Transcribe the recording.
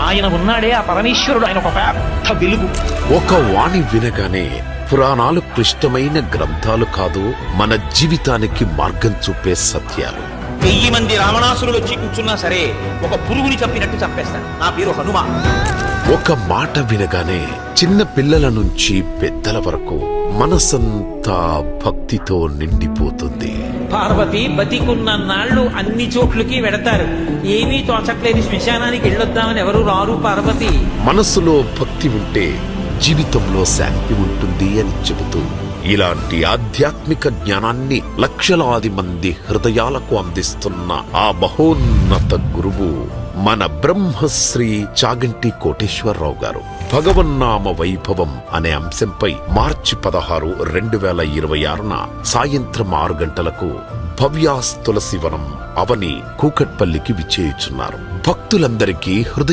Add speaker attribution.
Speaker 1: ఆయన ఉన్నాడే ఆ పరమేశ్వరుడు, ఆయన ఒక పెద్ద వెలుగు.
Speaker 2: ఒక వాణి వినగానే పురాణాలు క్లిష్టమైన గ్రంథాలు కాదు, మన జీవితానికి మార్గం చూపే సత్యాలు.
Speaker 1: 1000 మంది రావణాసురులు వచ్చి కూర్చున్నా సరే ఒక పురుగుని చంపినట్టు చంపేస్తాను. నా పేరు హనుమ.
Speaker 2: ఒక మాట వినగానే చిన్న పిల్లల నుంచి పెద్దల వరకు మనసంతా భక్తితో నిండిపోతుంది.
Speaker 1: పార్వతి బతికున్న నాళ్ళు అన్ని చోట్లకి వెడతారు, ఏమీ తోచట్లేదు, శ్మశానానికి వెళ్ళొద్దామని ఎవరు రారు. పార్వతి
Speaker 2: మనసులో భక్తి ఉంటే జీవితంలో శాంతి ఉంటుంది అని చెబుతూ ఇలాంటి ఆధ్యాత్మిక జ్ఞానాన్ని లక్షలాది మంది హృదయాలకు అందిస్తున్న ఆ మహోన్నత గురువు మన బ్రహ్మశ్రీ చాగంటి కోటేశ్వరరావు గారు. భగవన్నామ వైభవం అనే అంశంపై మార్చి 16, 2026న సాయంత్రం 6 గంటలకు భవ్యాస్ తులసివనం అవని కూకట్పల్లికి విచ్చేయుచున్నారు. భక్తులందరికీ హృదయ